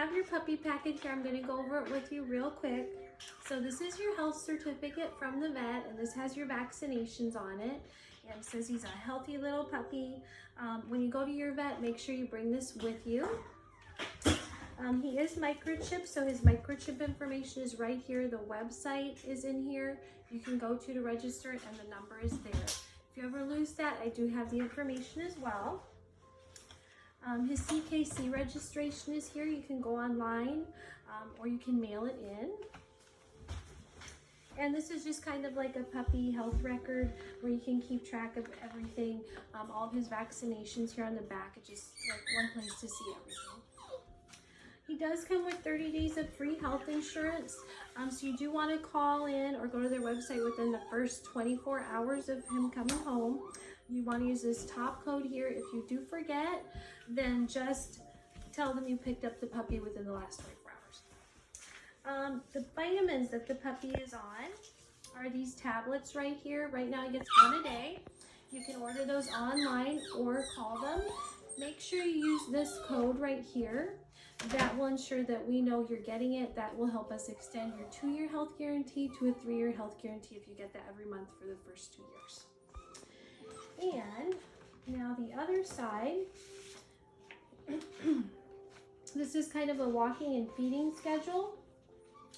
have your puppy package here. I'm going to go over it with you real quick. So this is your health certificate from the vet, and this has your vaccinations on it. And it says he's a healthy little puppy. When you go to your vet, make sure you bring this with you. He is microchipped, so his microchip information is right here. The website is in here. You can go to register it, and the number is there. If you ever lose that, I do have the information as well. His CKC registration is here. You can go online or you can mail it in. And this is just kind of like a puppy health record where you can keep track of everything. All of his vaccinations here on the back. It's just like one place to see everything. He does come with 30 days of free health insurance. So you do want to call in or go to their website within the first 24 hours of him coming home. You want to use this top code here. If you do forget, then just tell them you picked up the puppy within the last 24 hours. The vitamins that the puppy is on are these tablets right here. Right now he gets one a day. You can order those online or call them. Make sure you use this code right here. That will ensure that we know you're getting it. That will help us extend your 2-year health guarantee to a 3-year health guarantee if you get that every month for the first 2 years. And now the other side, this is kind of a walking and feeding schedule.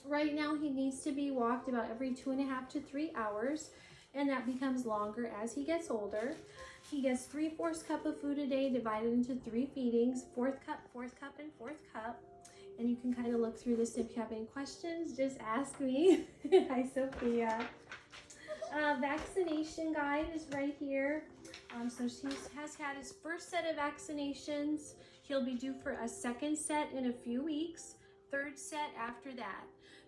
Right now he needs to be walked about every 2.5 to 3 hours, and that becomes longer as he gets older. He gets 3/4 cup of food a day divided into 3 feedings, 4th cup, 4th cup, and 4th cup. And you can kind of look through this. If you have any questions, just ask me. Hi, Sophia. Vaccination guide is right here. So he has had his first set of vaccinations. He'll be due for a second set in a few weeks, 3rd set after that.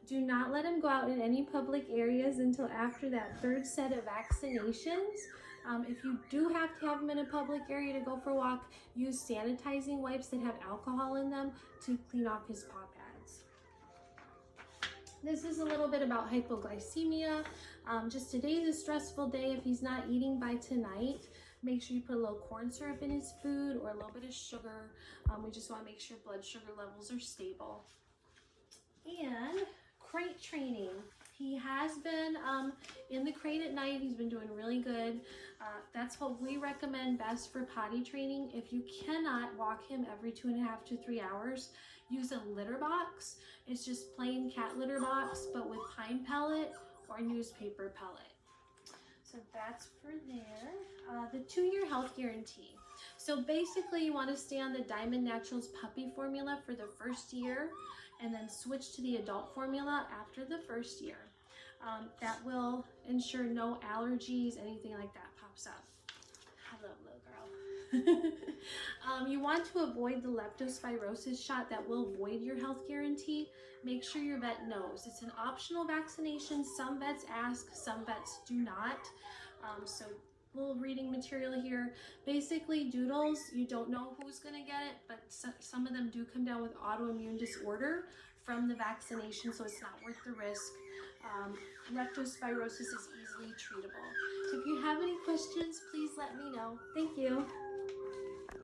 Do not let him go out in any public areas until after that 3rd set of vaccinations. If you do have to have him in a public area to go for a walk, use sanitizing wipes that have alcohol in them to clean off his paw pads. This is a little bit about hypoglycemia. Just today's a stressful day. If he's not eating by tonight, make sure you put a little corn syrup in his food or a little bit of sugar. We just want to make sure blood sugar levels are stable. And crate training. He has been in the crate at night. He's been doing really good. That's what we recommend best for potty training. If you cannot walk him every 2.5 to 3 hours, use a litter box. It's just plain cat litter box, but with pine pellet or newspaper pellet. So that's for there. The 2-year health guarantee. So basically you want to stay on the Diamond Naturals puppy formula for the first year and then switch to the adult formula after the first year. That will ensure no allergies, anything like that pops up. Hello, little girl. You want to avoid the leptospirosis shot that will void your health guarantee. Make sure your vet knows. It's an optional vaccination. Some vets ask, some vets do not. So little reading material here. Basically, Doodles, you don't know who's going to get it, but some of them do come down with autoimmune disorder from the vaccination, so it's not worth the risk. Leptospirosis is easily treatable. So if you have any questions, please let me know. Thank you.